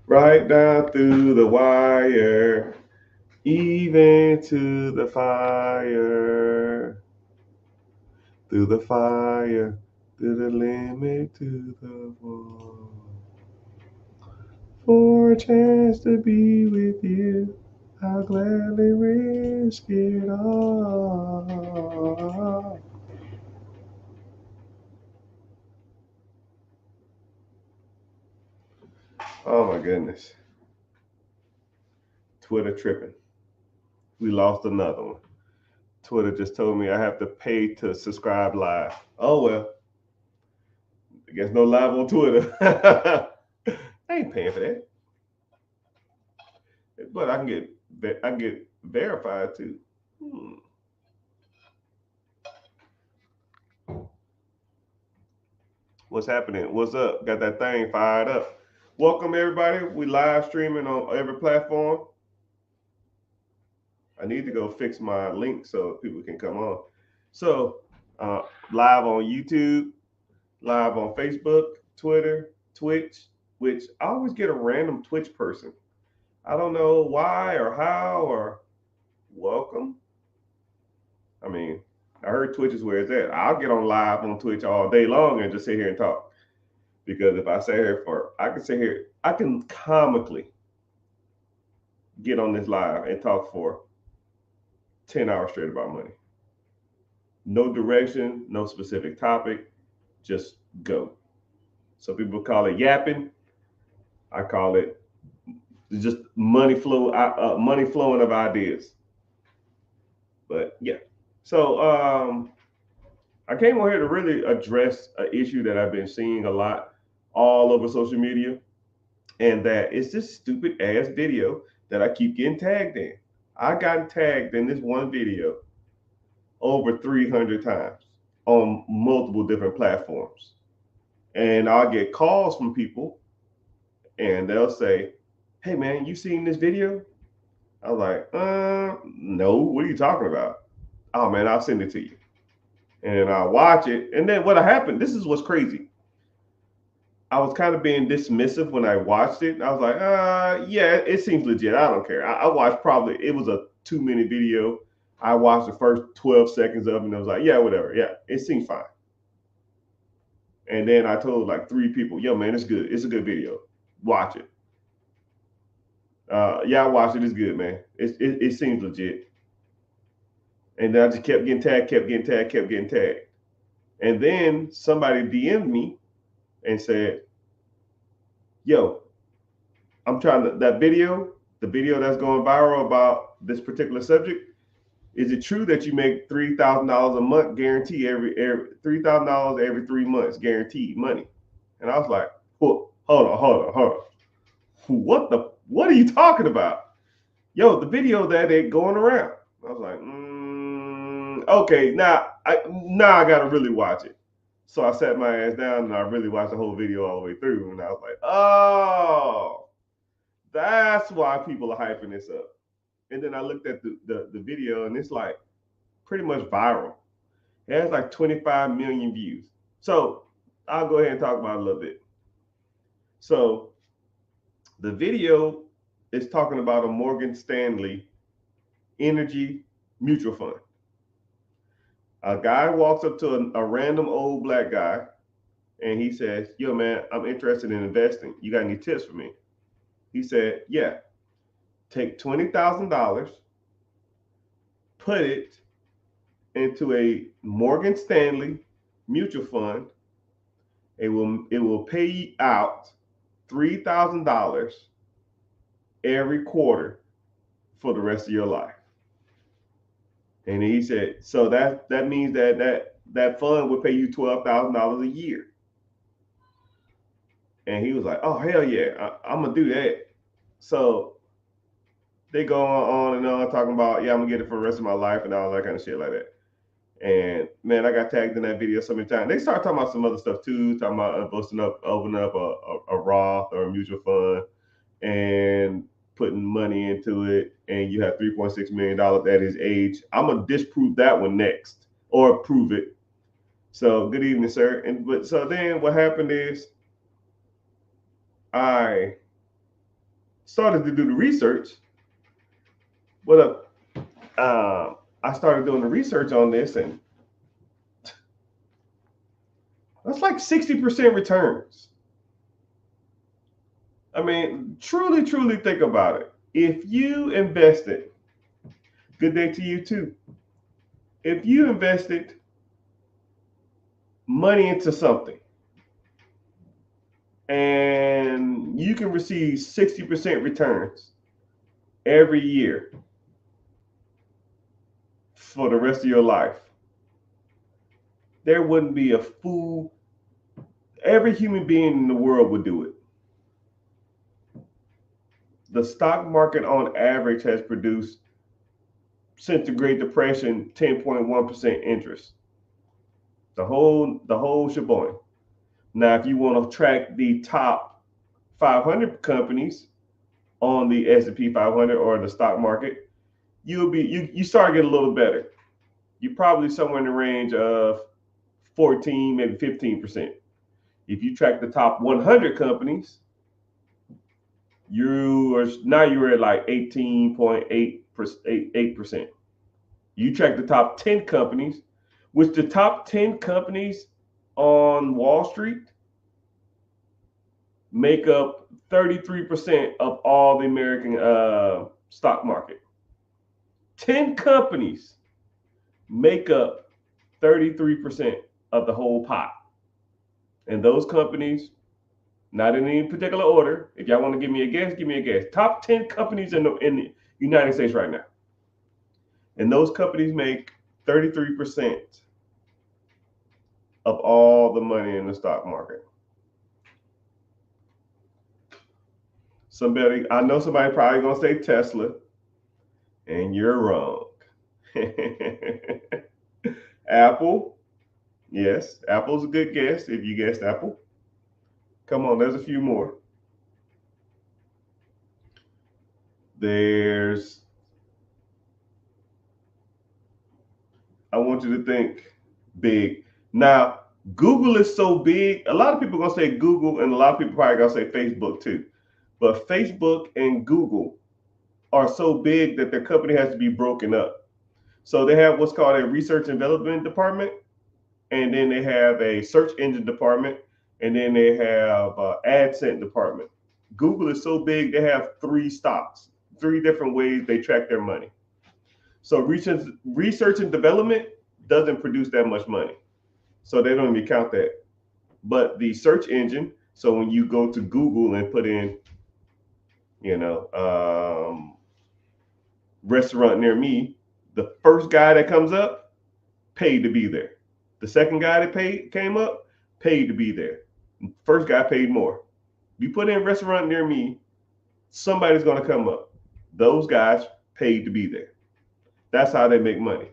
right down through the wire, even to the fire, through the fire, through the limit, to the wall. For a chance to be with you, I'll gladly risk it all. Oh my goodness. Twitter tripping. We lost another one. Twitter just told me I have to pay to subscribe live. Oh well, I guess no live on Twitter. I ain't paying for that, but I can get verified too. Hmm. What's happening? What's up? Got that thing fired up. Welcome everybody. We live streaming on every platform. I need to go fix my link so people can come on. So uh, live on YouTube, live on Facebook, Twitter, Twitch, which I always get a random Twitch person. I don't know why or how or welcome. I mean, I heard Twitch is where it's at. I'll get on live on Twitch all day long and just sit here and talk. Because if I sit here I can sit here, I can comically get on this live and talk for 10 hours straight about money. No direction, no specific topic, just go. So people call it yapping. I call it just money flowing of ideas. But yeah, so I came on here to really address an issue that I've been seeing a lot all over social media, and that it's this stupid ass video that I keep getting tagged in. I got tagged in this one video over 300 times on multiple different platforms. And I'll get calls from people and they'll say, "Hey man, you seen this video?" I was like, no, what are you talking about? Oh man, I'll send it to you. And I watch it. And then what happened, this is what's crazy. I was kind of being dismissive when I watched it. I was like, yeah, it seems legit. I don't care. I watched probably, it was a 2 minute video. I watched the first 12 seconds of it and I was like, yeah, whatever. Yeah, it seems fine. And then I told like 3 people, yo, man, it's good. It's a good video. Watch it. Yeah, I watched it. It's good, man. It seems legit. And then I just kept getting tagged, kept getting tagged, kept getting tagged. And then somebody DM'd me and said, yo, I'm trying to, the video that's going viral about this particular subject, is it true that you make $3,000 a month guarantee every $3,000 every 3 months guaranteed money? And I was like, well, hold on. What are you talking about? Yo, the video that ain't going around. I was like, okay, now I gotta really watch it. So I sat my ass down and I really watched the whole video all the way through, and I was like, oh, that's why people are hyping this up. And then I looked at the video and it's like pretty much viral. It has like 25 million views. So I'll go ahead and talk about it a little bit. So the video is talking about a Morgan Stanley energy mutual fund. A guy walks up to a random old black guy and he says, yo, man, I'm interested in investing. You got any tips for me? He said, yeah, take $20,000, put it into a Morgan Stanley mutual fund. It will pay out $3,000 every quarter for the rest of your life. And he said, so that means that fund would pay you $12,000 a year. And he was like, oh hell yeah, I'm gonna do that. So they go on and on talking about, yeah, I'm gonna get it for the rest of my life and all that kind of shit like that. And man, I got tagged in that video so many times. They start talking about some other stuff too, talking about opening up a Roth or a mutual fund and putting money into it, and you have $3.6 million at his age. I'm gonna disprove that one next, or prove it. So good evening, sir. And but so then what happened is I started to do the research, what I started doing the research on this, and that's like 60% returns. I mean, truly, truly think about it. If you invested, good day to you too. If you invested money into something and you can receive 60% returns every year for the rest of your life, there wouldn't be a fool. Every human being in the world would do it. The stock market on average has produced, since the Great Depression, 10.1% interest. The whole shebang. Now, if you want to track the top 500 companies on the S&P 500 or the stock market, you start getting a little better. You're probably somewhere in the range of 14, maybe 15%. If you track the top 100 companies, you're at like 18.8%. You track the top 10 companies, which the top 10 companies on Wall Street make up 33% of all the American stock market. 10 companies make up 33% of the whole pot. And those companies, not in any particular order. If y'all want to give me a guess, give me a guess. Top 10 companies in the United States right now. And those companies make 33% of all the money in the stock market. I know somebody probably gonna say Tesla, and you're wrong. Apple, yes, Apple's a good guess if you guessed Apple. Come on, there's a few more. I want you to think big. Now, Google is so big. A lot of people are gonna say Google, and a lot of people probably gonna say Facebook too. But Facebook and Google are so big that their company has to be broken up. So they have what's called a research and development department, and then they have a search engine department, and then they have AdSense department. Google is so big, they have 3 stocks, 3 different ways they track their money. So research and development doesn't produce that much money. So they don't even count that. But the search engine, so when you go to Google and put in, restaurant near me, the first guy that comes up paid to be there. The second guy that came up paid to be there. First guy paid more. You put in restaurant near me, somebody's going to come up. Those guys paid to be there. That's how they make money.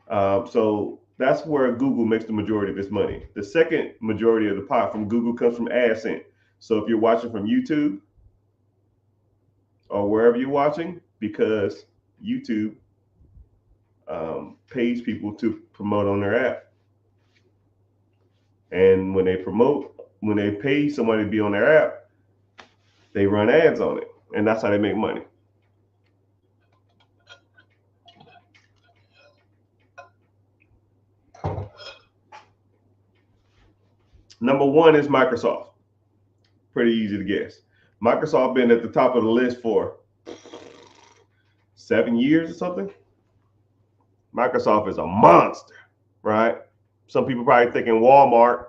So that's where Google makes the majority of its money. The second majority of the pot from Google comes from AdSense. So if you're watching from YouTube or wherever you're watching, because YouTube pays people to promote on their app. And when they pay somebody to be on their app, they run ads on it. And that's how they make money. Number 1 is Microsoft. Pretty easy to guess. Microsoft been at the top of the list for 7 years or something. Microsoft is a monster, right? Some people probably thinking Walmart,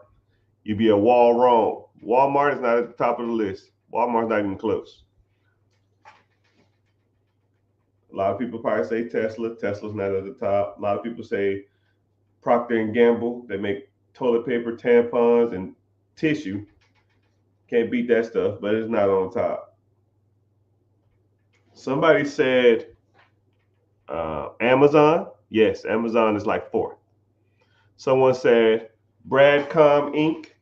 you'd be a wall wrong. Walmart is not at the top of the list. Walmart's not even close. A lot of people probably say Tesla. Tesla's not at the top. A lot of people say Procter & Gamble. They make toilet paper, tampons, and tissue. Can't beat that stuff, but it's not on top. Somebody said Amazon. Yes, Amazon is like 4th. Someone said Broadcom Inc.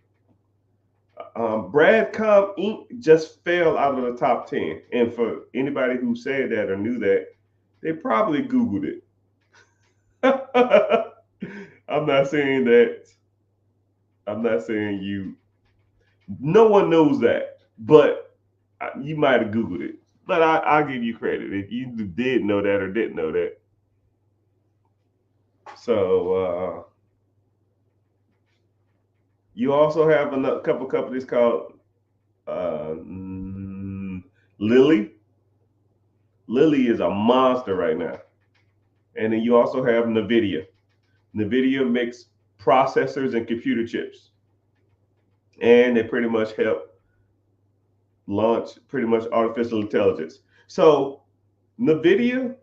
Broadcom Inc. just fell out of the top 10. And for anybody who said that or knew that, they probably Googled it. I'm not saying that. I'm not saying you. No one knows that. But You might have Googled it, but I'll give you credit if you did know that or didn't know that. So you also have a couple companies called Lilly. Lilly is a monster right now. And then you also have NVIDIA. NVIDIA makes processors and computer chips. And they pretty much help launch pretty much artificial intelligence. So NVIDIA,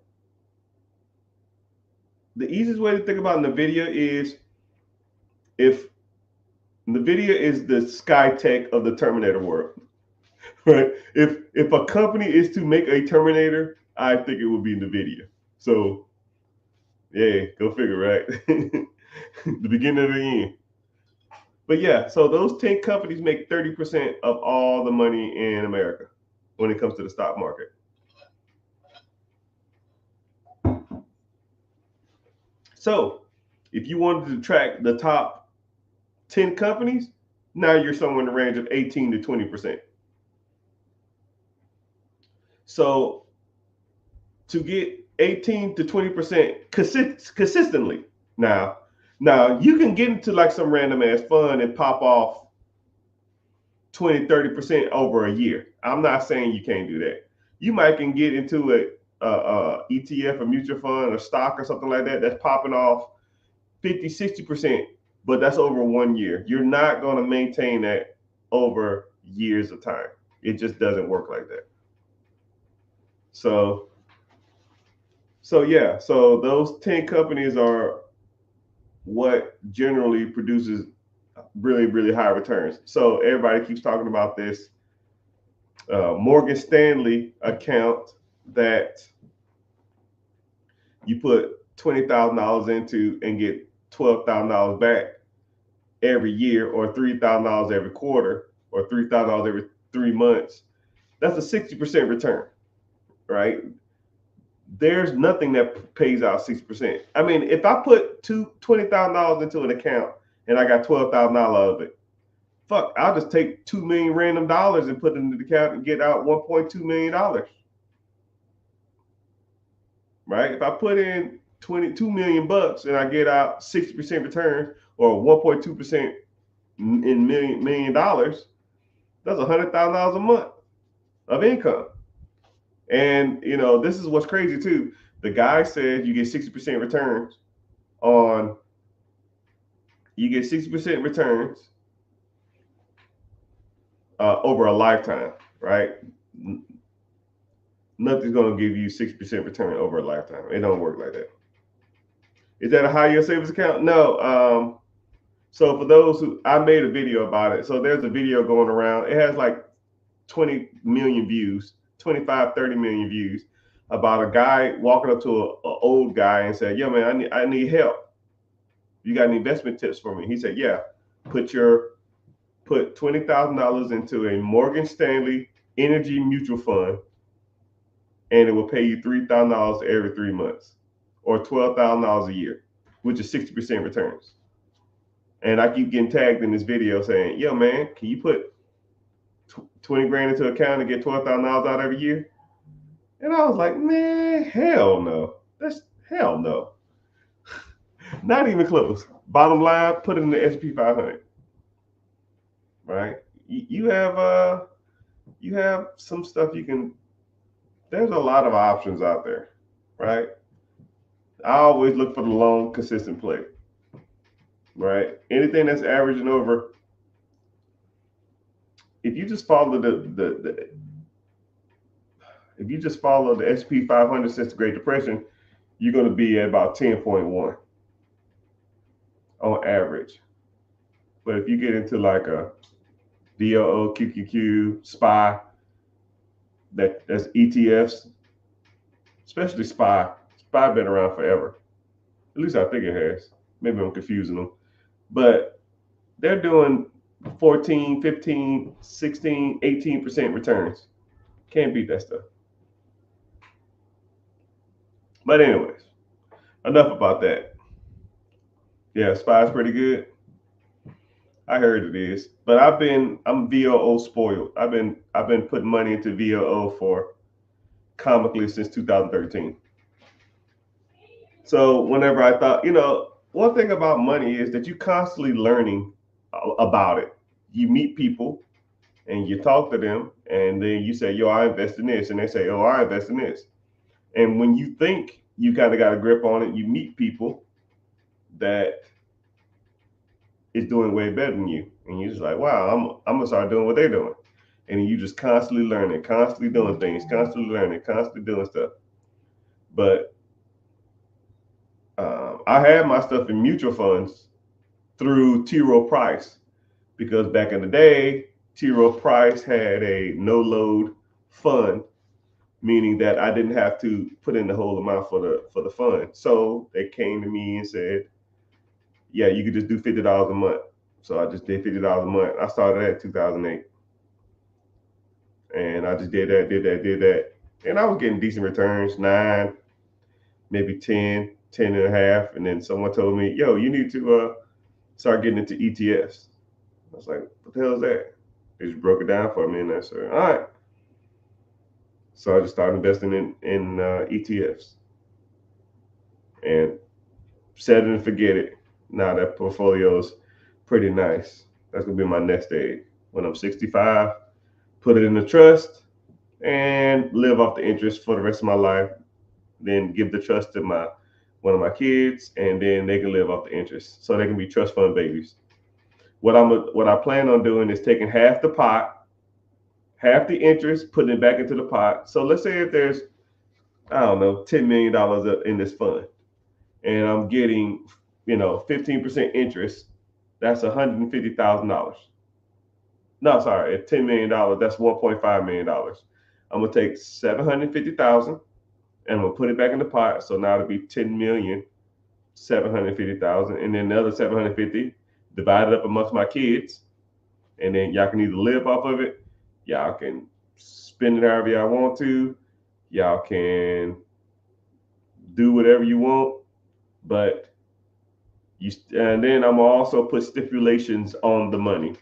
the easiest way to think about NVIDIA is if NVIDIA is the Skytech of the Terminator world. Right? If a company is to make a Terminator, I think it would be NVIDIA. So yeah, go figure, right? The beginning of the end. But yeah, so those 10 companies make 30% of all the money in America when it comes to the stock market. So if you wanted to track the top 10 companies, now you're somewhere in the range of 18 to 20%. So to get 18 to 20% consistently, now you can get into like some random ass fun and pop off 20, 30% over a year. I'm not saying you can't do that. You might can get into a ETF, a mutual fund, a stock or something like that that's popping off 50, 60%, but that's over 1 year. You're not going to maintain that over years of time. It just doesn't work like that. So yeah, so those 10 companies are what generally produces really, really high returns. So everybody keeps talking about this Morgan Stanley account that you put $20,000 into and get $12,000 back every year, or $3,000 every quarter, or $3,000 every 3 months. That's a 60% return, right? There's nothing that pays out 6%. I mean, if I put $20,000 into an account and I got $12,000 of it, fuck, I'll just take 2 million random dollars and put it into the account and get out $1.2 million. Right? If I put in 22 million bucks and I get out 60% return or 1.2% in million dollars, that's $100,000 a month of income. And you know, this is what's crazy too. The guy said you get 60% returns on you get 60% returns over a lifetime, right? Nothing's gonna give you 6% return over a lifetime. It don't work like that. Is that a high yield savings account? No. So for those who, I made a video about it. So there's a video going around. It has like 20 million views, 25, 30 million views, about a guy walking up to an old guy and said, "Yo, man, I need help. You got any investment tips for me?" He said, "Yeah, put $20,000 into a Morgan Stanley energy mutual fund, and it will pay you $3,000 every 3 months, or $12,000 a year, which is 60% returns." And I keep getting tagged in this video saying, "Yo, man, can you put 20 grand into account and get $12,000 out every year?" And I was like, "Man, hell no. That's hell no. Not even close." Bottom line, put it in the S&P 500. Right? You have some stuff you can. There's a lot of options out there, right? I always look for the long, consistent play. Right? Anything that's averaging over. If you just follow if you just follow the S&P 500 since the Great Depression, you're going to be at about 10.1 on average. But if you get into like a DOO, QQQ, SPY, that's ETFs, especially SPY. SPY been around forever. At least I think it has. Maybe I'm confusing them. But they're doing 14, 15, 16, 18% returns. Can't beat that stuff. But anyways, enough about that. Yeah, SPY is pretty good. I heard it is, but I'm VOO spoiled. I've been putting money into VOO for comically since 2013. So whenever I thought, one thing about money is that you constantly learning about it. You meet people and you talk to them, and then you say, "Yo, I invest in this," and they say, "Oh, I invest in this." And when you think you kind of got a grip on it, you meet people that is doing way better than you, and you're just like, "Wow, I'm gonna start doing what they're doing." And you just constantly learning, constantly doing things, constantly learning, constantly doing stuff. But I had my stuff in mutual funds through T. Rowe Price because back in the day, T. Rowe Price had a no load fund, meaning that I didn't have to put in the whole amount for the fund. So they came to me and said, "Yeah, you could just do $50 a month." So I just did $50 a month. I started that in 2008, and I just did that, did that, did that, and I was getting decent returns, 9, maybe 10, 10 and a half. And then someone told me, "Yo, you need to start getting into ETFs." I was like, "What the hell is that?" They just broke it down for me, and I said, "All right." So I just started investing in ETFs and set it and forget it. Now that portfolio's pretty nice. That's gonna be my next stage when I'm 65. Put it in the trust and live off the interest for the rest of my life. Then give the trust to my one of my kids, and then they can live off the interest, so they can be trust fund babies. What I plan on doing is taking half the pot, half the interest, putting it back into the pot. So let's say if there's, I don't know, $10 million in this fund, and I'm getting 15% interest. That's $150,000. No, sorry, at $10 million, that's $1.5 million. I'm gonna take 750,000 and I'm gonna put it back in the pot. So now it'll be 10,750,000, and then the other 750 divided up amongst my kids, and then y'all can either live off of it, y'all can spend it however y'all want to, y'all can do whatever you want, but and then I'm gonna also put stipulations on the money,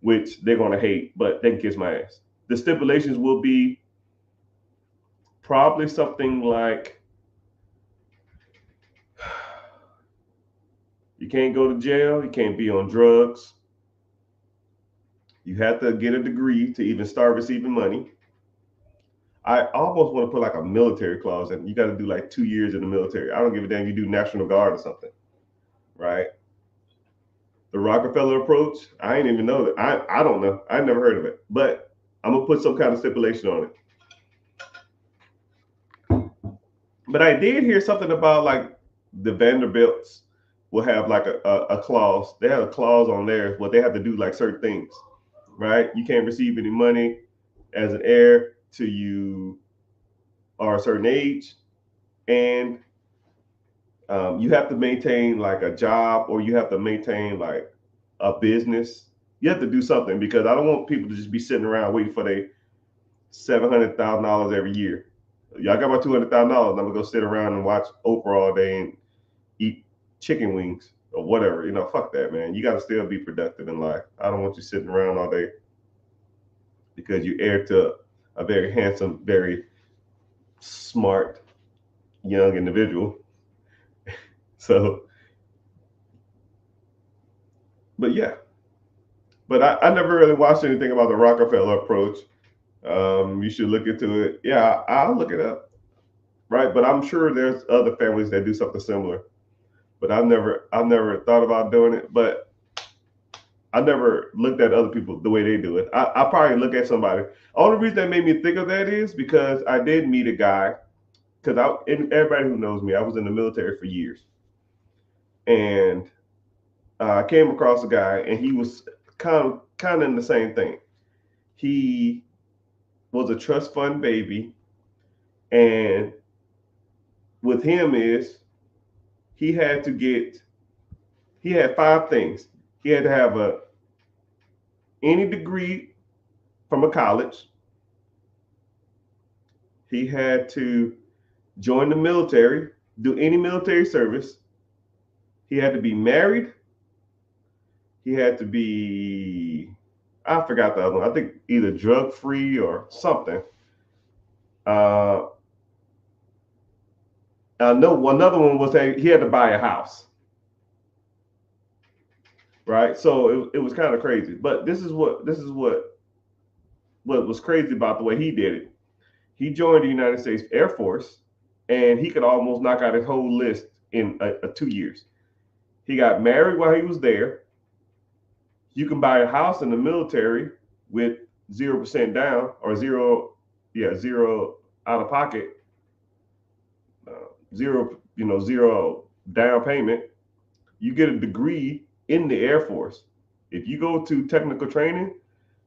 which they're gonna hate, but they can kiss my ass. The stipulations will be probably something like you can't go to jail, you can't be on drugs, you have to get a degree to even start receiving money. I almost want to put like a military clause in. You got to do like 2 years in the military. I don't give a damn. You do National Guard or something, right? The Rockefeller approach. I ain't even know that. I don't know. I never heard of it, but I'm gonna put some kind of stipulation on it. But I did hear something about like the Vanderbilts will have like a clause. They have a clause on there where they have to do like certain things, right? You can't receive any money as an heir till you are a certain age, and you have to maintain like a job, or you have to maintain like a business. You have to do something because I don't want people to just be sitting around waiting for their $700,000 every year. Y'all got my $200,000. I'm gonna go sit around and watch Oprah all day and eat chicken wings or whatever. Fuck that, man. You got to still be productive in life. I don't want you sitting around all day because you heir to a very handsome, very smart young individual. So, but yeah, but I never really watched anything about the Rockefeller approach. You should look into it. Yeah, I'll look it up. Right, but I'm sure there's other families that do something similar. But I've never thought about doing it. But I never looked at other people the way they do it. I probably look at somebody. Only reason that made me think of that is because I did meet a guy. Because and everybody who knows me, I was in the military for years, and I came across a guy, and he was kind of in the same thing. He was a trust fund baby, and with him is he had to get he had 5 things. He had to have any degree from a college. He had to join the military, do any military service. He had to be married, he had to be, I forgot the other one. I think either drug free or something. Uh, I know another one was that he had to buy a house, right? So it was kind of crazy. But this is what was crazy about the way he did it. He joined the United States Air Force, and he could almost knock out his whole list in 2 years. He got married while he was there. You can buy a house in the military with 0% down or zero out of pocket, zero down payment. You get a degree in the Air Force. If you go to technical training,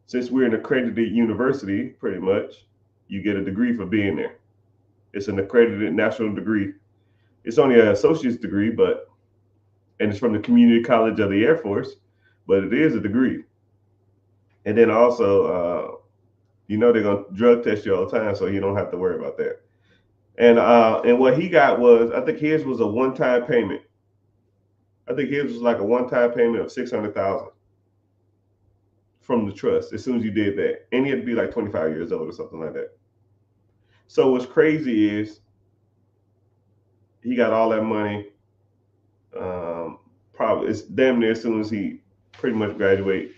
since we're an accredited university, pretty much, you get a degree for being there. It's an accredited national degree. It's only an associate's degree, and it's from the Community College of the Air Force, but it is a degree. And then also, they're gonna drug test you all the time, so you don't have to worry about that. And what he got was, I think his was a one-time payment. I think his was like a one-time payment of 600,000 from the trust as soon as you did that, and he had to be like 25 years old or something like that. So what's crazy is he got all that money. Probably it's damn near as soon as he pretty much graduate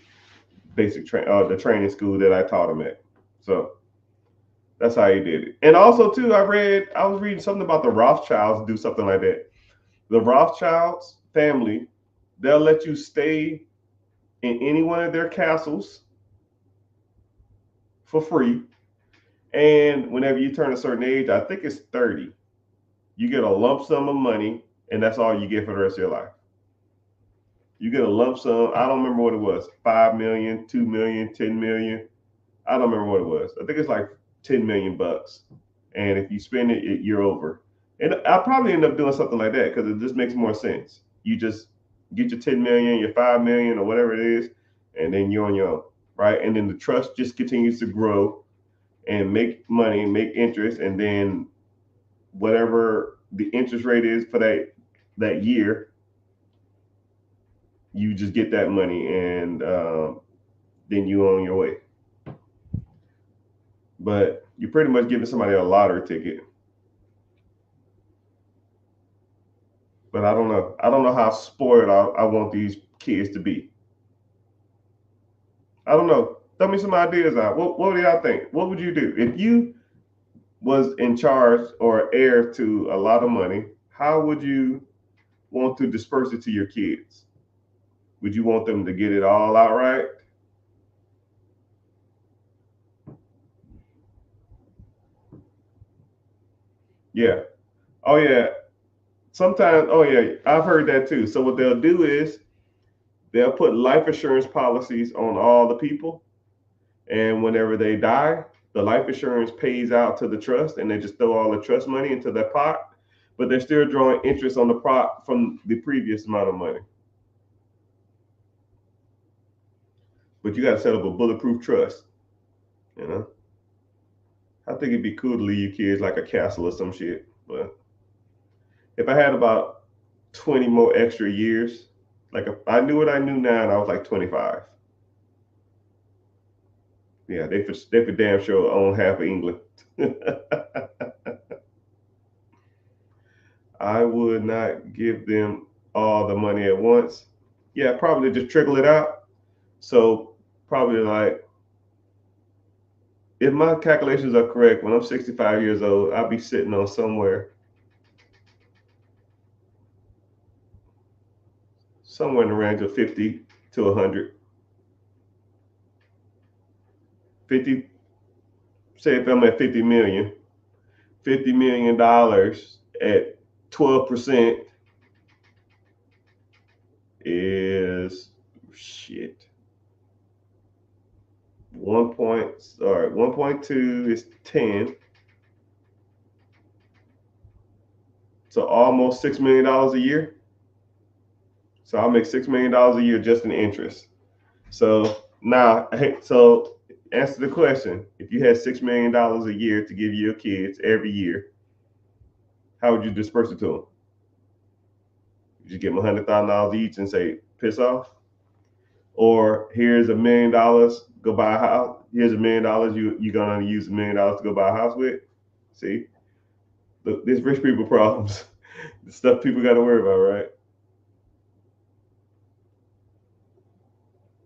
the training school that I taught him at. So that's how he did it. And also too, I was reading something about the Rothschilds do something like that. The Rothschilds family, they'll let you stay in any one of their castles for free. And whenever you turn a certain age, I think it's 30, you get a lump sum of money, and that's all you get for the rest of your life. You get a lump sum. I don't remember what it was. 5 million, 2 million, 10 million. I don't remember what it was. I think it's like 10 million bucks. And if you spend it, you're over. And I'll probably end up doing something like that because it just makes more sense. You just get your 10 million, your 5 million, or whatever it is, and then you're on your own, right? And then the trust just continues to grow and make money, make interest, and then whatever the interest rate is for that year, you just get that money, and then you on your way. But you're pretty much giving somebody a lottery ticket. But I don't know. I don't know how spoiled I want these kids to be. I don't know. Throw me some ideas out. What do y'all think? What would you do if you was in charge or heir to a lot of money? How would you want to disperse it to your kids? Would you want them to get it all outright? Yeah. Oh yeah. Sometimes. Oh yeah. I've heard that too. So what they'll do is they'll put life insurance policies on all the people, and whenever they die, the life insurance pays out to the trust, and they just throw all the trust money into that pot. But they're still drawing interest on the pot from the previous amount of money. But you got to set up a bulletproof trust. You know, I think it'd be cool to leave your kids like a castle or some shit. But if I had about 20 more extra years, like if I knew what I knew now, and I was like 25. Yeah, they for damn sure own half of England. I would not give them all the money at once. Yeah, probably just trickle it out. So probably like, if my calculations are correct, when I'm 65 years old, I'll be sitting on somewhere in the range of 50 to 100. 50, say if I'm at 50 million, $50 million at 12% is shit. 1.2 is 10. So almost $6 million a year. So I'll make $6 million a year just in interest. So now, so answer the question: if you had $6 million a year to give your kids every year, how would you disperse it to them? You just give them $100,000 each and say, "Piss off." Or here's $1 million, go buy a house. Here's $1 million, you're gonna use $1 million to go buy a house with. See, look, there's rich people problems, the stuff people got to worry about, right?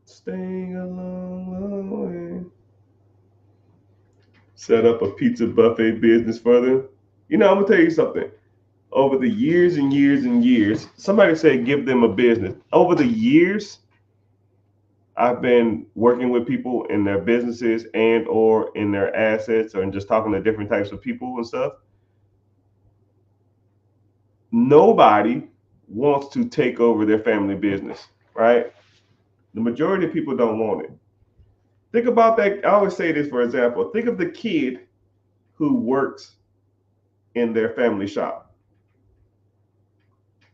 Staying a long, long way. Set up a pizza buffet business for them. I'm gonna tell you something. Over the years and years and years, somebody said give them a business. Over the years, I've been working with people in their businesses and or in their assets or just talking to different types of people and stuff. Nobody wants to take over their family business, right? The majority of people don't want it. Think about that. I always say this, for example. Think of the kid who works in their family shop.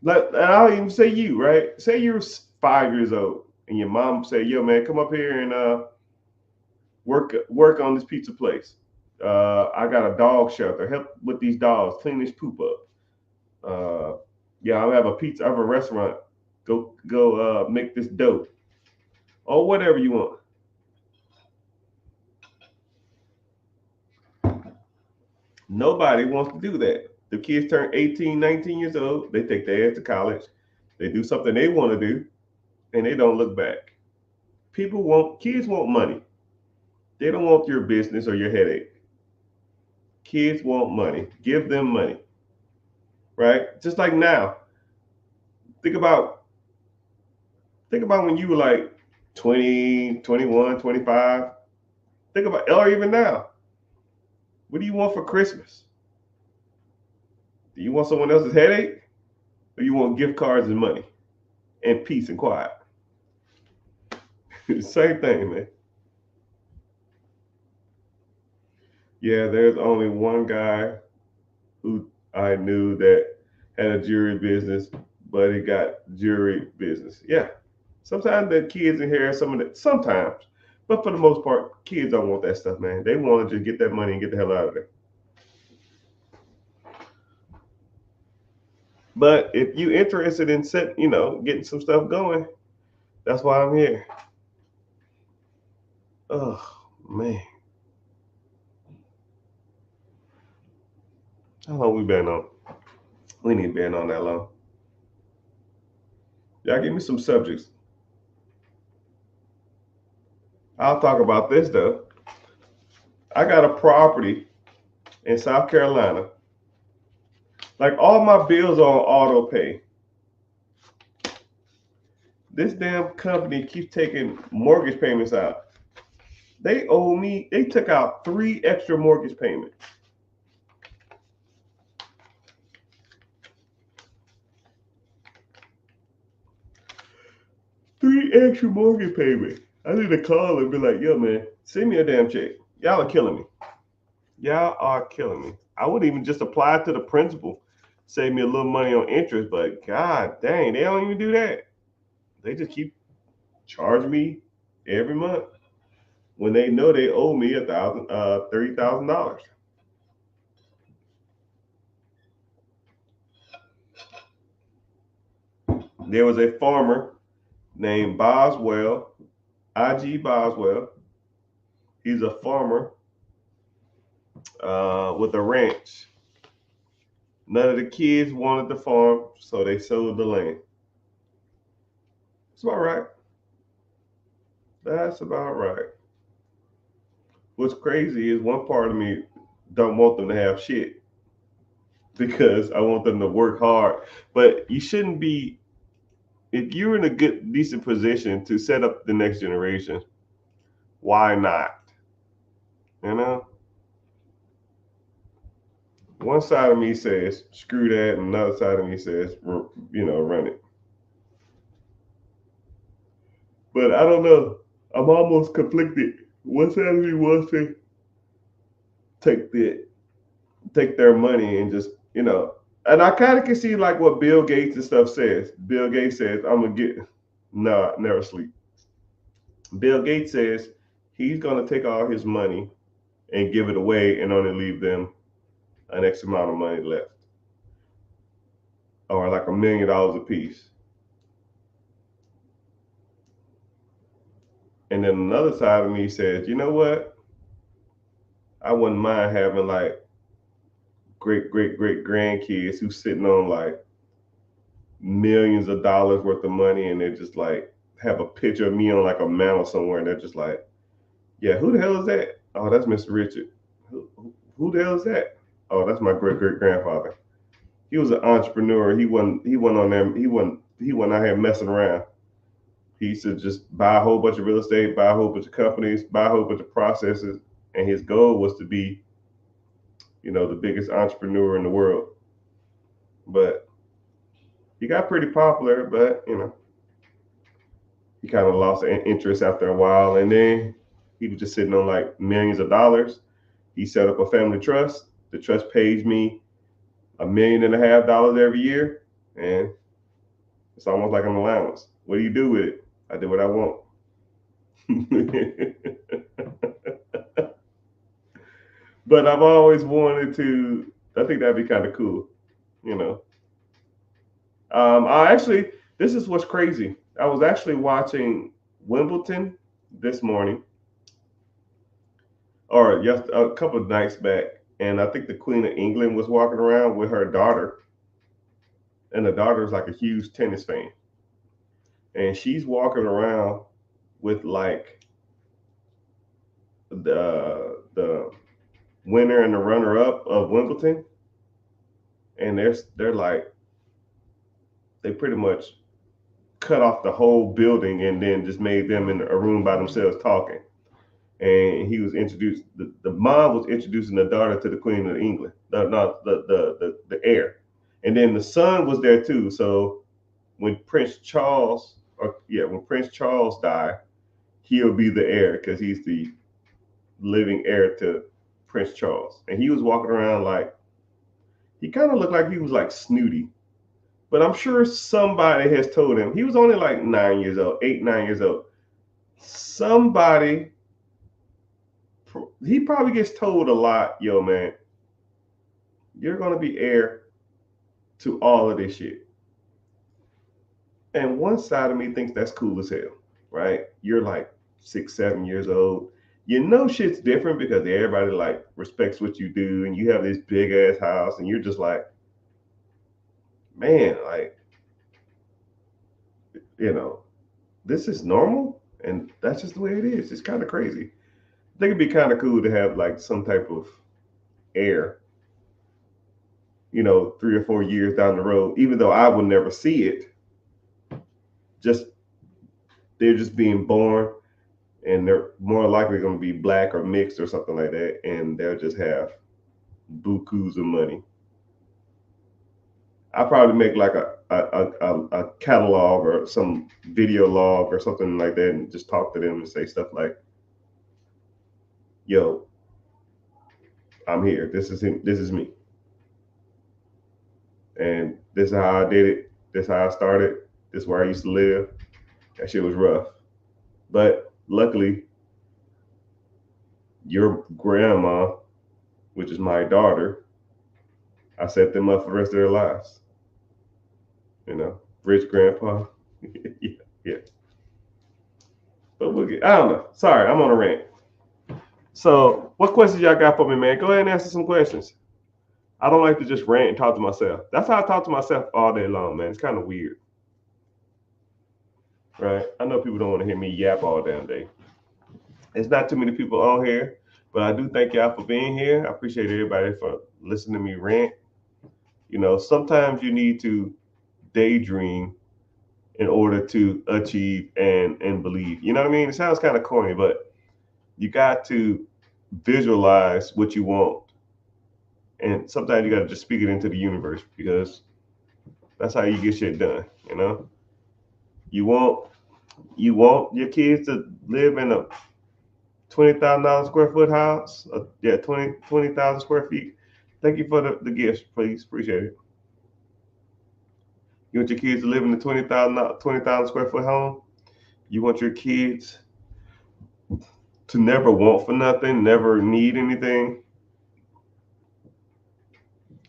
And I'll even say you, right? Say you're 5 years old and your mom say, "Yo, man, come up here and work on this pizza place. I got a dog shelter. Help with these dogs. Clean this poop up. Yeah, I have a pizza. I have a restaurant. Go make this dough or whatever you want." Nobody wants to do that. The kids turn 18, 19 years old. They take their ass to college. They do something they want to do, and they don't look back. Kids want money. They don't want your business or your headache. Kids want money. Give them money, right? Just like now. Think about when you were like 20, 21, 25. Think about, or even now. What do you want for Christmas? Do you want someone else's headache? Or you want gift cards and money and peace and quiet? Same thing, man. Yeah, there's only one guy who I knew that had a jewelry business, but he got jewelry business. Yeah. Sometimes the kids inherit some of that. Sometimes. But for the most part, kids don't want that stuff, man. They want to just get that money and get the hell out of there. But if you're interested in getting some stuff going, that's why I'm here. Oh man. How long we been on? We ain't been on that long. Y'all give me some subjects. I'll talk about this though. I got a property in South Carolina. Like all my bills are on auto pay. This damn company keeps taking mortgage payments out. They owe me, they took out 3 extra mortgage payments. Three extra mortgage payments. I need to call and be like, "Yo, man, send me a damn check. Y'all are killing me. Y'all are killing me." I would even just apply to the principal, save me a little money on interest, but god dang, they don't even do that. They just keep charging me every month when they know they owe me $30,000. There was a farmer named Boswell, I.G. Boswell. He's a farmer with a ranch. None of the kids wanted the farm, so they sold the land. That's about right. That's about right. What's crazy is one part of me don't want them to have shit because I want them to work hard. But you shouldn't be, if you're in a good, decent position to set up the next generation, why not? You know? One side of me says, screw that, and another side of me says, run it. But I don't know. I'm almost conflicted. One side of me wants to take their money and just, and I kind of can see like what Bill Gates and stuff says. Bill Gates says, I'm gonna get no, never sleep. Bill Gates says he's gonna take all his money and give it away and only leave them an X amount of money left. Or like $1 million a piece. And then another side of me says, you know what? I wouldn't mind having like great grandkids who's sitting on like millions of dollars worth of money, and they're just like have a picture of me on like a mantle somewhere, and they're just like, yeah, who the hell is that? Oh, that's Mr. Richard. Who the hell is that? Oh, that's my great grandfather. He was an entrepreneur. He wasn't on there. He wasn't out here messing around. He used to just buy a whole bunch of real estate, buy a whole bunch of companies, buy a whole bunch of processes, and his goal was to be, the biggest entrepreneur in the world. But he got pretty popular, but he kind of lost interest after a while, and then he was just sitting on like millions of dollars. He set up a family trust. The trust pays me $1.5 million every year, and it's almost like an allowance. What do you do with it? I do what I want. But I've always wanted to. I think that'd be kind of cool, you know. I actually, this is what's crazy. I was actually watching Wimbledon this morning, or just a couple of nights back, and I think the Queen of England was walking around with her daughter, and the daughter is like a huge tennis fan, and she's walking around with like the winner and the runner up of Wimbledon, and they're like they pretty much cut off the whole building and then just made them in a room by themselves talking. And he was introduced. The mom was introducing the daughter to the Queen of England, the heir, and then the son was there too. So when Prince Charles died, he'll be the heir because he's the living heir to Prince Charles. And he was walking around like he kind of looked like he was like snooty, but I'm sure somebody has told him he was only like 9 years old, 8, 9 years old. Somebody, he probably gets told a lot, yo, man, you're going to be heir to all of this shit. And one side of me thinks that's cool as hell, right? You're like 6, 7 years old. You know shit's different because everybody like respects what you do, and you have this big ass house, and you're just like, man, like, you know, this is normal, and that's just the way it is. It's kind of crazy. I think it'd be kind of cool to have like some type of heir, 3 or 4 years down the road, even though I would never see it. Just they're just being born, and they're more likely going to be black or mixed or something like that, and they'll just have bukus of money. I probably make like a catalog or some video log or something like that, and just talk to them and say stuff like, "Yo, I'm here. This is him. This is me, and this is how I did it. This is how I started. This is where I used to live. That shit was rough, but luckily, your grandma, which is my daughter, I set them up for the rest of their lives. Rich grandpa. Yeah, yeah. But I don't know. Sorry, I'm on a rant. So, what questions y'all got for me, man? Go ahead and answer some questions. I don't like to just rant and talk to myself. That's how I talk to myself all day long, man. It's kind of weird, right? I know people don't want to hear me yap all damn day. It's not too many people on here, but I do thank y'all for being here. I appreciate everybody for listening to me rant. Sometimes you need to daydream in order to achieve and believe. You know what I mean? It sounds kind of corny, but you got to visualize what you want. And sometimes you got to just speak it into the universe because that's how you get shit done. You want your kids to live in a $20,000 square foot house. 20,000 square feet. Thank you for the gifts, please. Appreciate it. You want your kids to live in a 20,000 square foot home? You want your kids to never want for nothing, never need anything,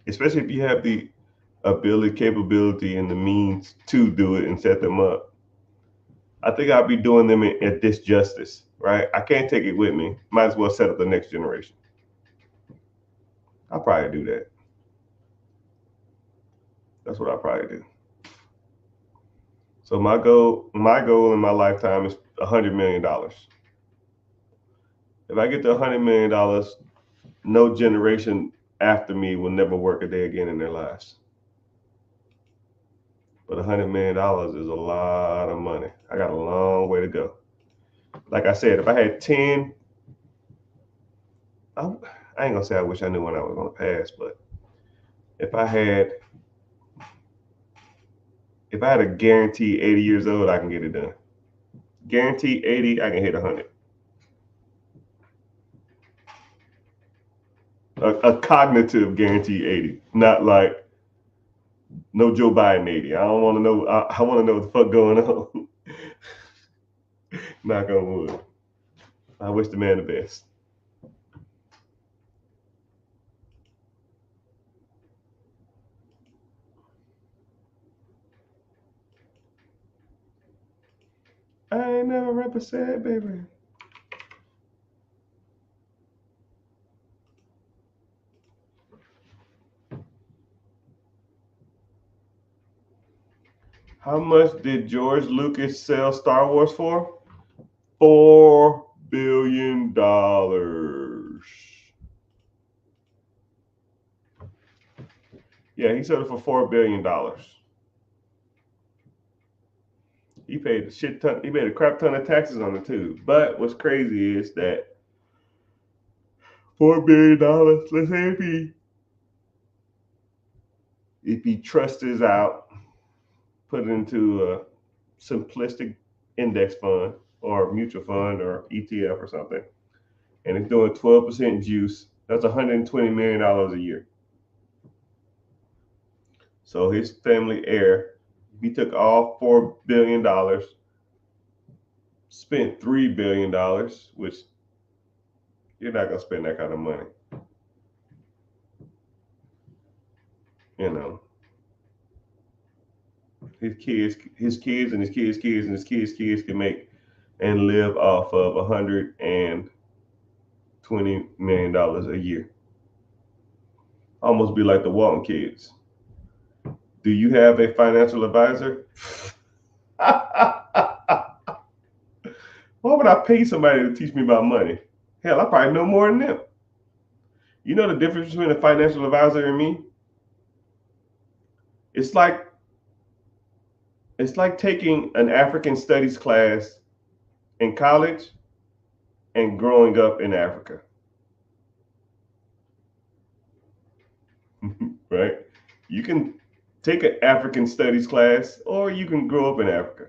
especially if you have the ability, capability, and the means to do it and set them up. I think I'd be doing them a disjustice, right? I can't take it with me. Might as well set up the next generation. I'll probably do that. That's what I'll probably do. So my goal in my lifetime is $100 million. If I get to $100 million, no generation after me will never work a day again in their lives. But $100 million is a lot of money. I got a long way to go. Like I said, if I had 10, I ain't gonna say I wish I knew when I was gonna pass, but if I had if I had a guarantee 80 years old, I can get it done. Guarantee 80, I can hit 100. A cognitive guarantee 80, not like no Joe Biden 80. I don't want to know. I want to know what the fuck going on. Knock on wood. I wish the man the best. I ain't never rep a sad baby. How much did George Lucas sell Star Wars for? $4 billion. Yeah, he sold it for $4 billion. He paid a shit ton. He paid a crap ton of taxes on it too. But what's crazy is that $4 billion. Let's say if he trusts out, put it into a simplistic index fund or mutual fund or ETF or something, and it's doing 12% juice. That's $120 million a year. So his family heir, he took all $4 billion, spent $3 billion, which you're not gonna spend that kind of money. You know, his kids, and his kids' kids, and his kids' kids can make and live off of $120 million a year. Almost be like the Walton kids. Do you have a financial advisor? Why would I pay somebody to teach me about money? Hell, I probably know more than them. You know the difference between a financial advisor and me? It's like it's like taking an African studies class in college and growing up in Africa. Right? You can take an African studies class, or you can grow up in Africa.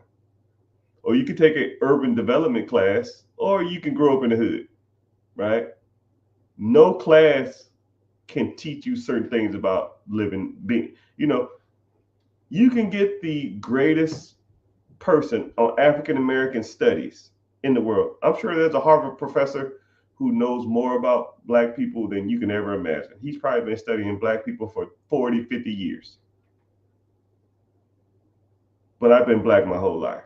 Or you can take an urban development class, or you can grow up in the hood, right? No class can teach you certain things about living, being, you can get the greatest person on African American studies in the world. I'm sure there's a Harvard professor who knows more about black people than you can ever imagine. He's probably been studying black people for 40, 50 years. But I've been black my whole life.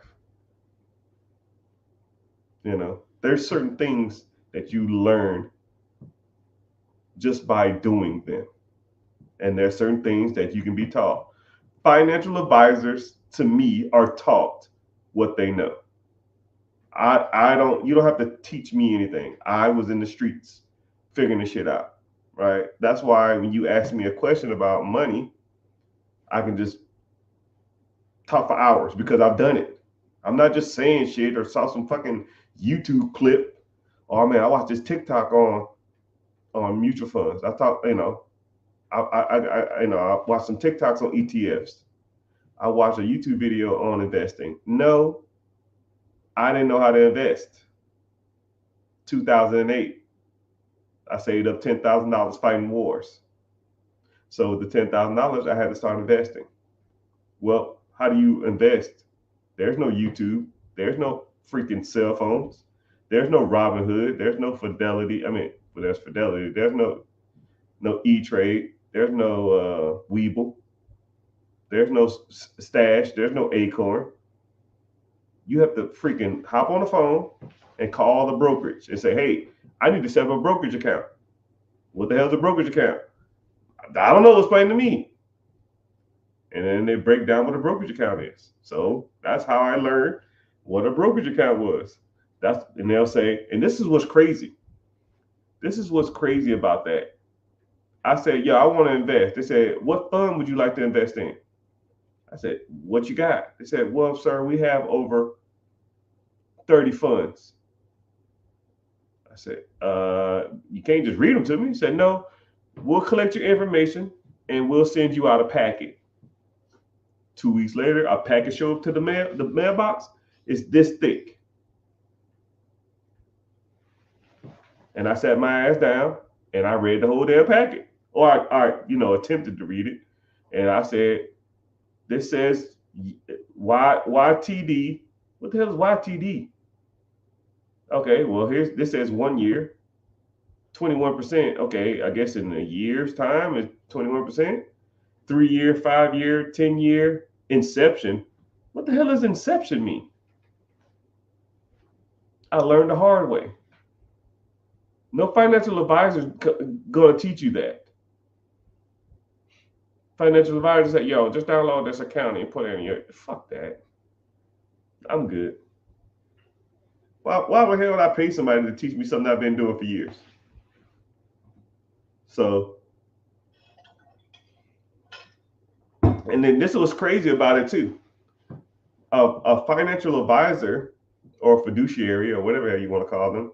There's certain things that you learn just by doing them. And there's certain things that you can be taught. Financial advisors, to me, are taught what they know. You don't have to teach me anything. I was in the streets figuring this shit out, right? That's why when you ask me a question about money, I can just talk for hours because I've done it. I'm not just saying shit or saw some fucking YouTube clip. Oh man, I watched this TikTok on mutual funds. I thought, I watched some TikToks on ETFs. I watched a YouTube video on investing. No, I didn't know how to invest. 2008, I saved up $10,000 fighting wars. So with the $10,000, I had to start investing. Well, how do you invest? There's no YouTube. There's no freaking cell phones. There's no Robinhood. There's no Fidelity. I mean, well, there's Fidelity. There's no E-Trade. There's no Webull. There's no Stash. There's no Acorn. You have to freaking hop on the phone and call the brokerage and say, hey, I need to set up a brokerage account. What the hell is a brokerage account? I don't know. Explain to me. And then they break down what a brokerage account is. So that's how I learned what a brokerage account was. And they'll say, and this is what's crazy. This is what's crazy about that. I said, I want to invest. They said, what fund would you like to invest in? I said, what you got? They said, well, sir, we have over 30 funds. I said, you can't just read them to me. He said, no, we'll collect your information and we'll send you out a packet. 2 weeks later, a packet showed up to the mailbox. It's this thick. And I sat my ass down and I read the whole damn packet. Or I attempted to read it. And I said, this says YTD. What the hell is YTD? Okay, well, this says 1 year, 21%. Okay, I guess in a year's time is 21%. 3 year, 5 year, 10 year, inception. What the hell does inception mean? I learned the hard way. No financial advisor is going to teach you that. Financial advisors say, just download this account and put it in your. Fuck that. I'm good. Why the hell would I pay somebody to teach me something I've been doing for years? So, and then this was crazy about it too. A financial advisor or fiduciary or whatever you want to call them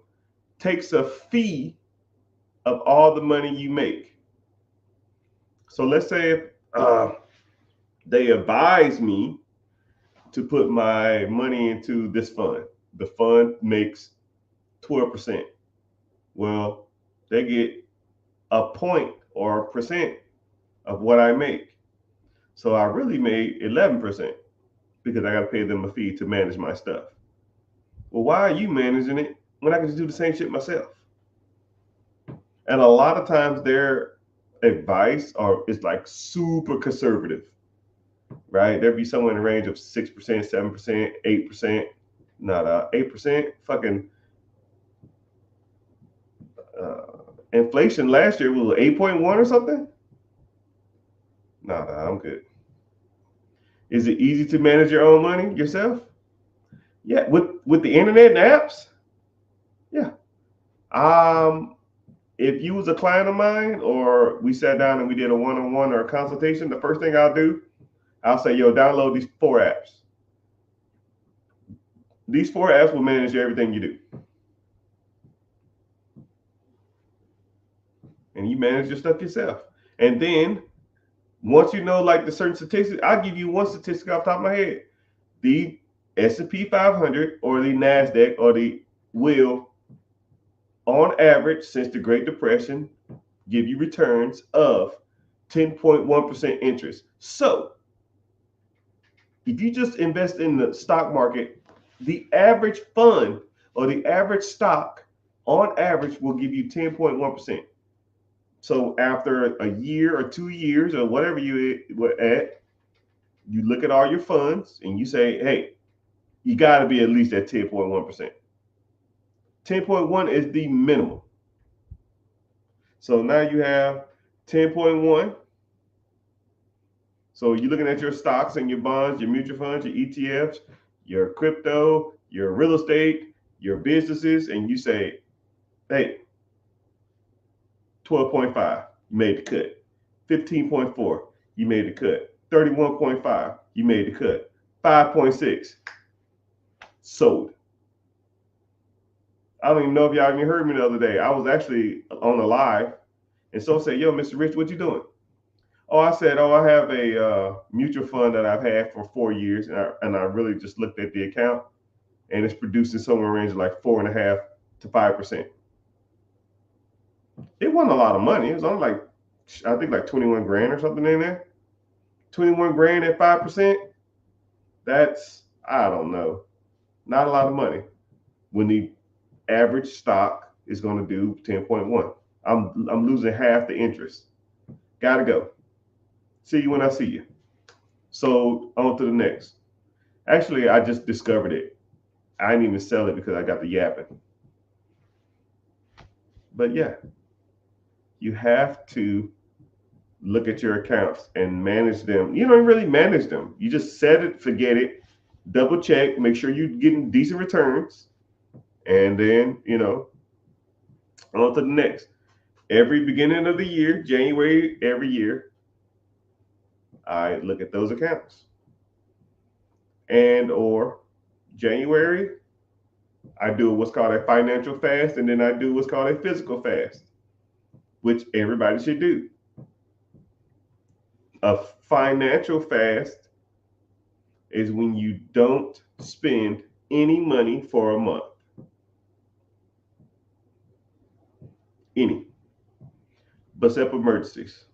takes a fee of all the money you make. So let's say they advise me to put my money into this fund. The fund makes 12%. Well, they get a point or percent of what I make. So I really made 11% because I got to pay them a fee to manage my stuff. Well, why are you managing it when I can just do the same shit myself? And a lot of times their advice is like super conservative, right? There'd be somewhere in the range of 6%, 7%, 8%. Not 8%. Fucking inflation last year was 8.1 or something. I'm good. Is it easy to manage your own money yourself? Yeah, with the internet and apps. Yeah. If you was a client of mine, or we sat down and we did a one-on-one or a consultation, the first thing I'll do, I'll say, download these 4 apps. These 4 apps will manage everything you do. And you manage your stuff yourself. And then once you know like the certain statistics, I'll give you one statistic off the top of my head. The S&P 500 or the NASDAQ or the will, on average, since the Great Depression, give you returns of 10.1% interest. So if you just invest in the stock market, the average fund or the average stock on average will give you 10.1%. So after a year or 2 years or whatever you were at, you look at all your funds and you say, hey, you got to be at least at 10.1%. 10.1 is the minimum. So now you have 10.1. So you're looking at your stocks and your bonds, your mutual funds, your ETFs, your crypto, your real estate, your businesses, and you say, hey, 12.5, you made the cut. 15.4, you made the cut. 31.5, you made the cut. 5.6, sold. I don't even know if y'all even heard me the other day. I was actually on a live, and someone said, yo, Mr. Rich, what you doing? I said, I have a mutual fund that I've had for 4 years, and I really just looked at the account, and it's producing somewhere in the range of like 4.5 to 5%. It wasn't a lot of money. It was only I think like 21 grand or something in there. 21 grand at 5%. That's, I don't know, not a lot of money when the average stock is going to do 10.1. I'm losing half the interest. Gotta go. See you when I see you. So on to the next. Actually, I just discovered it. I didn't even sell it because I got the yapping. But yeah, you have to look at your accounts and manage them. You don't really manage them. You just set it, forget it, double check, make sure you're getting decent returns, and then on to the next. Every beginning of the year, January every year, I look at those accounts. And or January, I do what's called a financial fast, and then I do what's called a physical fast, which everybody should do. A financial fast is when you don't spend any money for a month. Any. But except emergencies.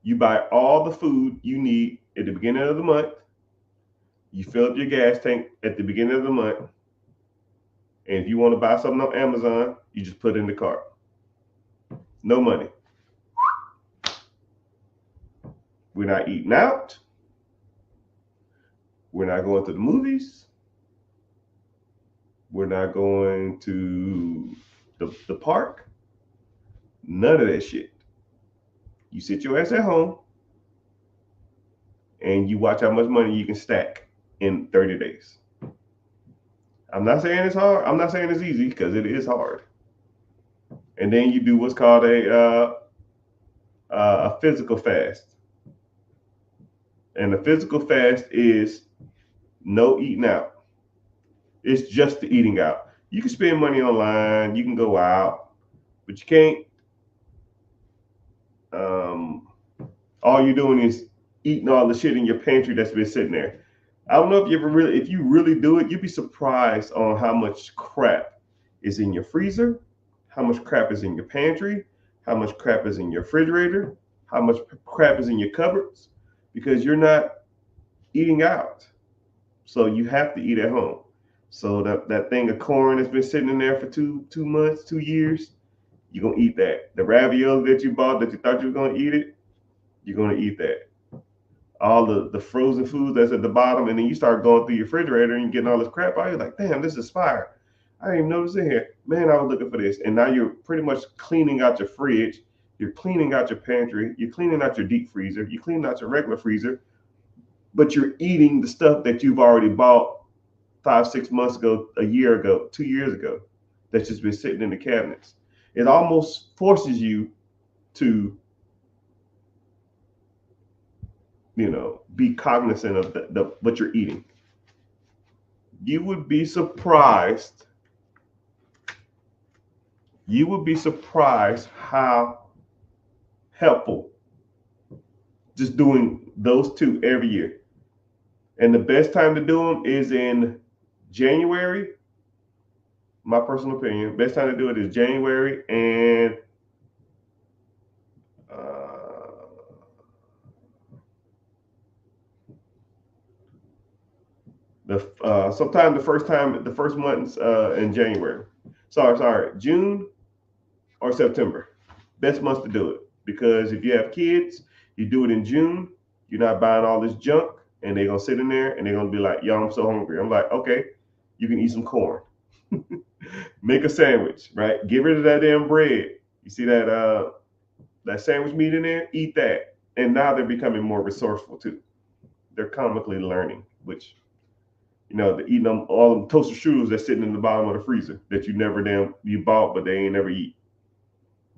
You buy all the food you need at the beginning of the month. You fill up your gas tank at the beginning of the month. And if you want to buy something on Amazon, you just put it in the cart. No money. We're not eating out. We're not going to the movies. We're not going to the park. None of that shit. You sit your ass at home and you watch how much money you can stack in 30 days. I'm not saying it's hard. I'm not saying it's easy, because it is hard. And then you do what's called a physical fast. And the physical fast is no eating out. It's just the eating out. You can spend money online, you can go out, but you can't. All you're doing is eating all the shit in your pantry that's been sitting there. I don't know if you really do it, you'd be surprised on how much crap is in your freezer, how much crap is in your pantry, how much crap is in your refrigerator, how much crap is in your cupboards, because you're not eating out. So you have to eat at home. So that thing of corn that's been sitting in there for 2 months, 2 years, you're gonna eat that. The ravioli that you bought that you thought you were gonna eat it, you're gonna eat that. All the frozen food that's at the bottom, and then you start going through your refrigerator and getting all this crap out. You're like, damn, this is fire. I didn't even notice it here. Man, I was looking for this. And now you're pretty much cleaning out your fridge. You're cleaning out your pantry. You're cleaning out your deep freezer. You're cleaning out your regular freezer. But you're eating the stuff that you've already bought 5, 6 months ago, a year ago, 2 years ago, that's just been sitting in the cabinets. It almost forces you to, be cognizant of what you're eating. You would be surprised. You would be surprised how helpful just doing those two every year. And the best time to do them is in January. My personal opinion, best time to do it is January and sometime the first months in January. Sorry, June or September. Best months to do it, because if you have kids, you do it in June. You're not buying all this junk, and they're gonna sit in there and they're gonna be like, "Yo, I'm so hungry." I'm like, "Okay, you can eat some corn." Make a sandwich, right? Get rid of that damn bread. You see that sandwich meat in there? Eat that. And now they're becoming more resourceful too. They're comically learning, which they're eating them all them toaster strudels that's sitting in the bottom of the freezer that you bought but they ain't never eat.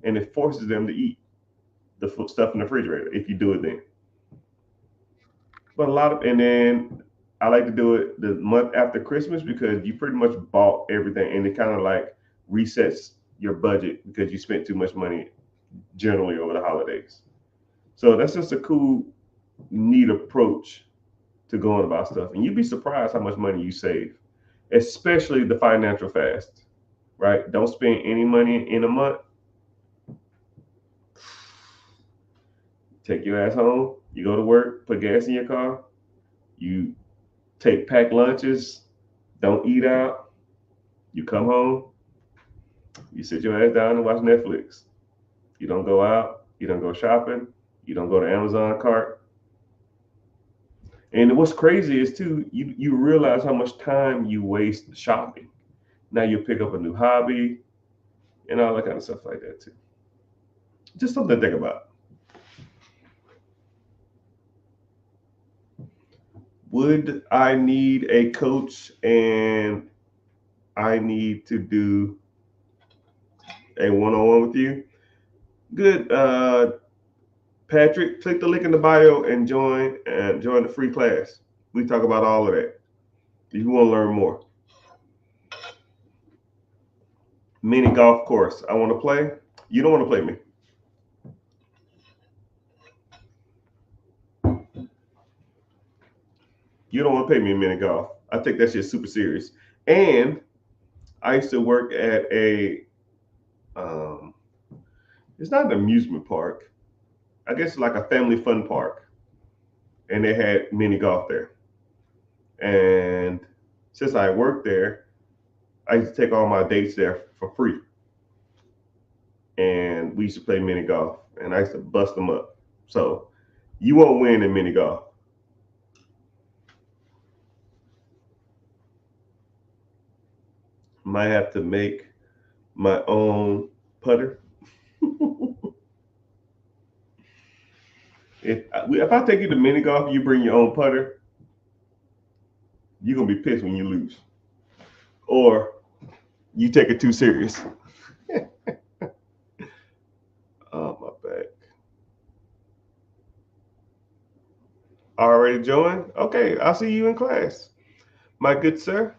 And it forces them to eat the stuff in the refrigerator if you do it then. But and then I like to do it the month after Christmas, because you pretty much bought everything, and it kind of like resets your budget because you spent too much money generally over the holidays. So that's just a cool, neat approach to going about stuff. And you'd be surprised how much money you save, especially the financial fast, right? Don't spend any money in a month. Take your ass home. You go to work, put gas in your car. You take packed lunches. Don't eat out. You come home. You sit your ass down and watch Netflix. You don't go out. You don't go shopping. You don't go to Amazon cart. And what's crazy is too, you realize how much time you waste shopping. Now you pick up a new hobby and all that kind of stuff like that too. Just something to think about. Would I need a coach and I need to do a one-on-one with you? Good. Patrick, click the link in the bio and join the free class. We talk about all of that. If you want to learn more. Mini golf course. I want to play. You don't want to play me. You don't want to pay me in mini golf. I take that shit super serious. And I used to work at a um, it's not an amusement park. I guess it's like a family fun park. And they had mini golf there. And since I worked there, I used to take all my dates there for free. And we used to play mini golf. And I used to bust them up. So you won't win in mini golf. Might have to make my own putter. If I take you to mini golf, you bring your own putter, you're gonna be pissed when you lose, or you take it too serious. Oh my back. Already joined? Okay, I'll see you in class, my good sir.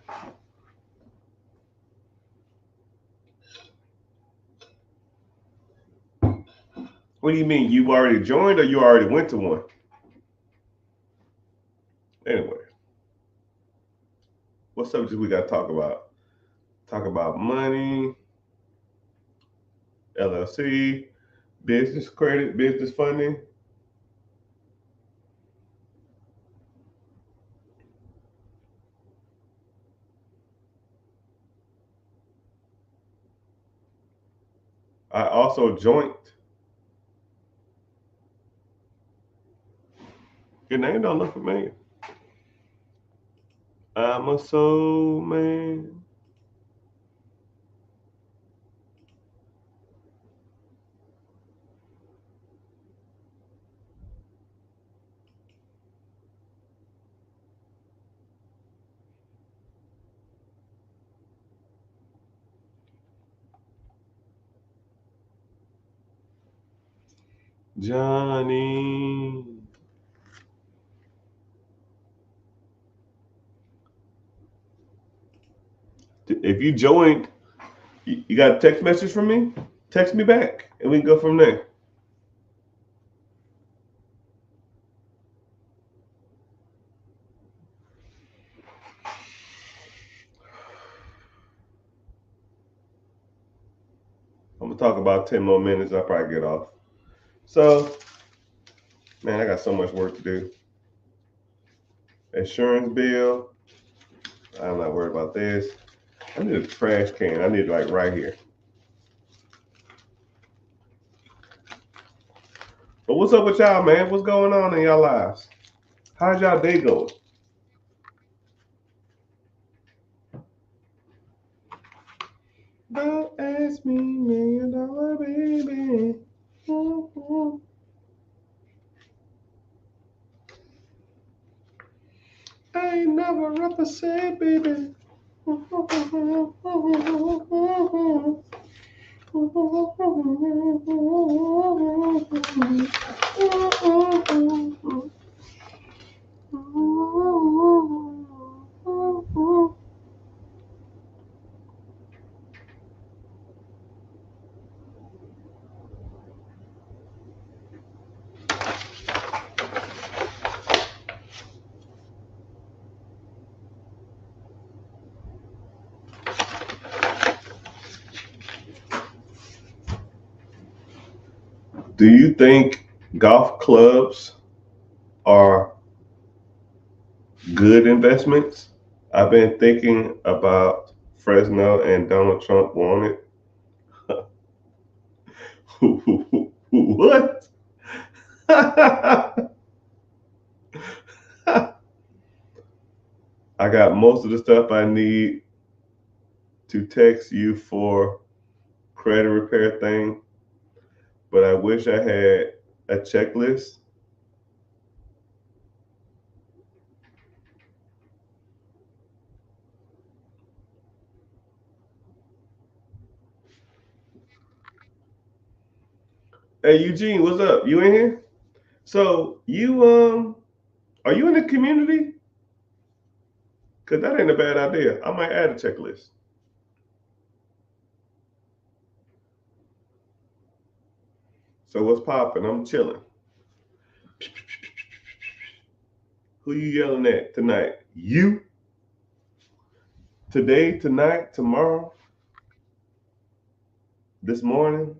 What do you mean? You already joined, or you already went to one? Anyway, what subjects we got to talk about? Talk about money, LLC, business credit, business funding. I also joined. Your name don't look familiar. I'm a soul man. Johnny. If you joined, you got a text message from me? Text me back and we can go from there. I'm gonna talk about 10 more minutes. I'll probably get off. So, man, I got so much work to do. Insurance bill. I'm not worried about this. I need a trash can. I need it like right here. But what's up with y'all, man? What's going on in y'all lives? How's y'all day going? Don't ask me, $1 million baby. Mm-hmm. I ain't never represent, baby. Do you think golf clubs are good investments? I've been thinking about Fresno and Donald Trump wanted. What? I got most of the stuff I need to text you for credit repair thing, but I wish I had a checklist. Hey Eugene, what's up? You in here? So you are you in the community? Cause that ain't a bad idea. I might add a checklist. So what's popping? I'm chilling. Who you yelling at tonight? You? Today, tonight, tomorrow, this morning?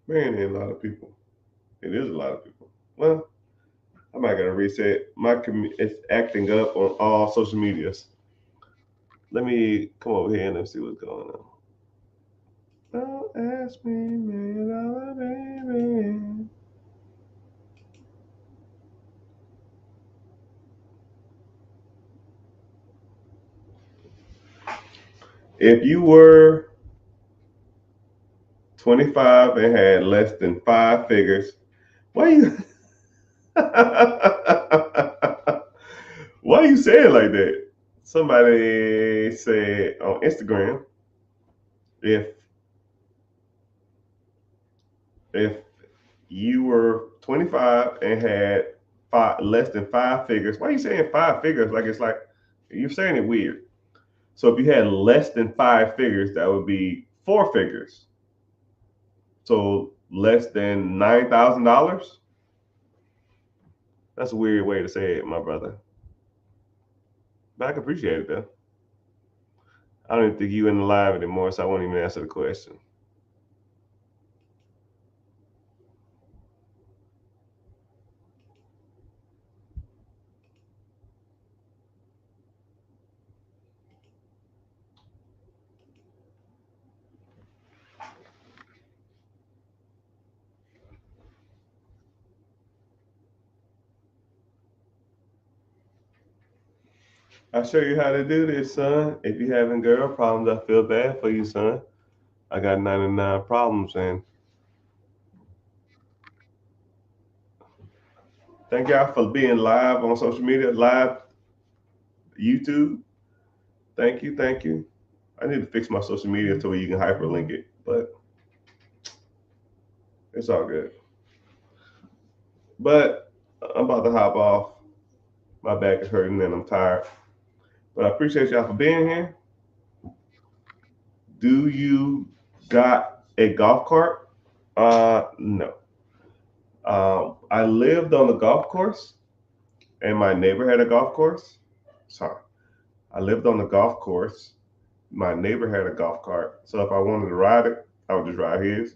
Man, ain't a lot of people. It is a lot of people. Well, I might gotta reset. It's acting up on all social medias. Let me come over here and let's see what's going on. Don't ask me, $1 million, baby. If you were 25 and had less than five figures, why you why you say it like that? Somebody said on Instagram, if if you were 25 and had less than five figures, why are you saying five figures? Like it's like you're saying it weird. So if you had less than five figures, that would be four figures. So less than $9,000. That's a weird way to say it, my brother. But I can appreciate it though. I don't even think you in the live anymore, so I won't even answer the question. I'll show you how to do this, son. If you having girl problems, I feel bad for you, son. I got 99 problems, and thank y'all for being live on social media, live YouTube. Thank you, thank you. I need to fix my social media to where you can hyperlink it, but it's all good. But I'm about to hop off. My back is hurting and I'm tired. But I appreciate y'all for being here. Do you got a golf cart? No. I lived on a golf course, and my neighbor had a golf course. Sorry, I lived on the golf course. My neighbor had a golf cart, so if I wanted to ride it, I would just ride his.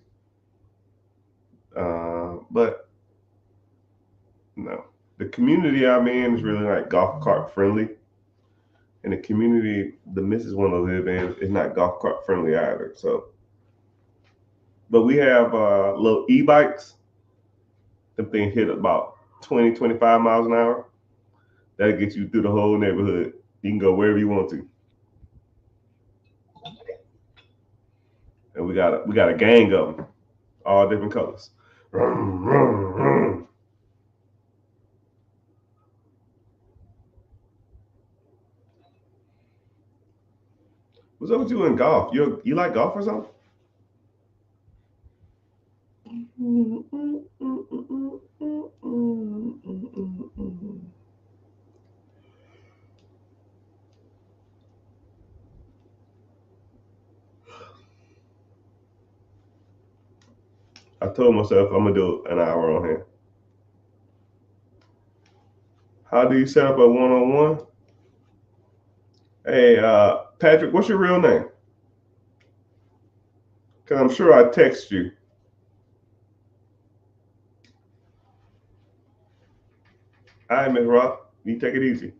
But no, the community I'm in is really like golf cart friendly, and the community the missus want to live in is not golf cart friendly either. So, but we have little e-bikes. Them things hit about 20, 25 miles an hour. That'll get you through the whole neighborhood. You can go wherever you want to. And we got a gang of them, all different colors. What's up with you in golf? You like golf or something? I told myself I'm gonna do an hour on here. How do you set up a one-on-one? Hey, Patrick, what's your real name? Because I'm sure I text you. All right, Miss Rock, you take it easy.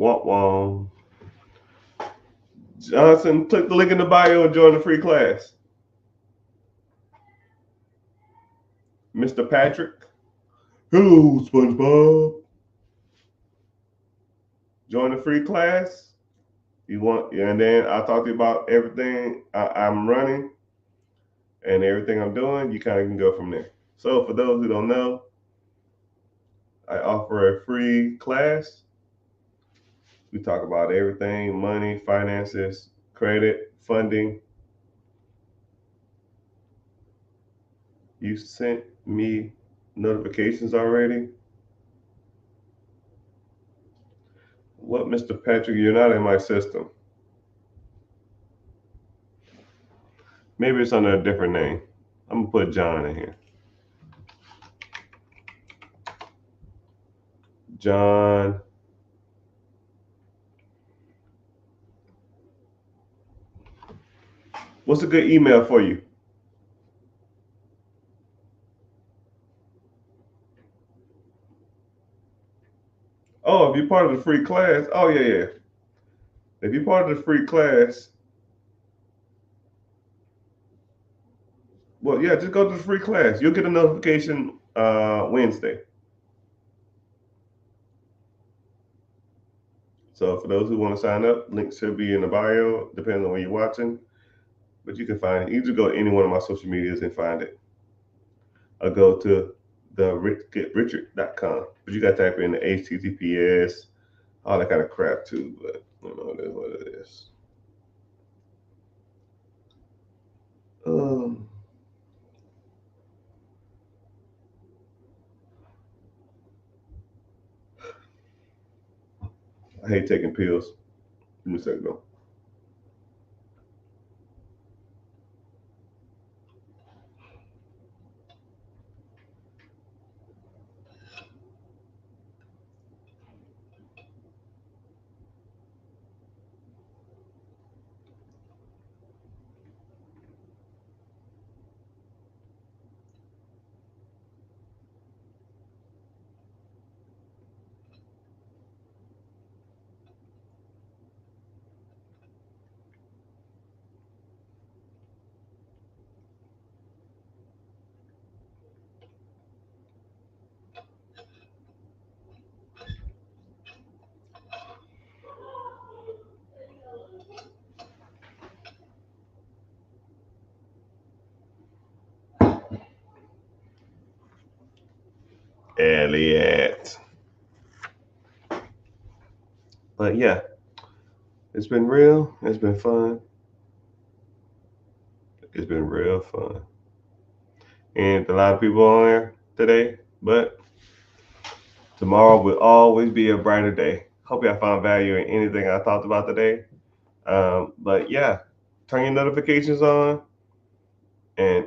Womp womp. Johnson, click the link in the bio and join the free class. Mr. Patrick. Hello, SpongeBob. Join the free class. You want, and then I'll talk to you about everything I'm running and everything I'm doing. You kind of can go from there. So for those who don't know, I offer a free class. We talk about everything: money, finances, credit, funding. You sent me notifications already? What, Mr. Patrick? You're not in my system. Maybe it's under a different name. I'm gonna put John in here. John. What's a good email for you? Oh, if you're part of the free class, oh yeah. If you're part of the free class, well, yeah, just go to the free class. You'll get a notification Wednesday. So for those who want to sign up, links should be in the bio, depending on where you're watching. But you can find it. You just go to any one of my social medias and find it. Or go to getrichard.com. But you got to type in the HTTPS, all that kind of crap too. But you know, it is what it is. I hate taking pills. Give me a second though. Elliot. But yeah, it's been real. It's been fun. It's been real fun. And a lot of people on there today, but tomorrow will always be a brighter day. Hope y'all found value in anything I talked about today. But yeah, turn your notifications on, and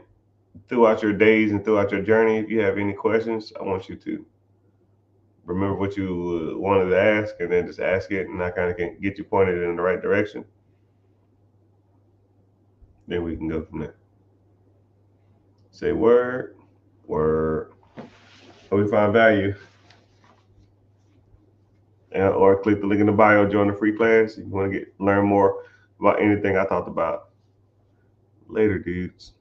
throughout your days and throughout your journey, if you have any questions, I want you to remember what you wanted to ask and then just ask it, and I kind of can get you pointed in the right direction. Then we can go from there. Say word, word. Hope you find value. Or click the link in the bio, join the free class if you want to learn more about anything I talked about. Later, dudes.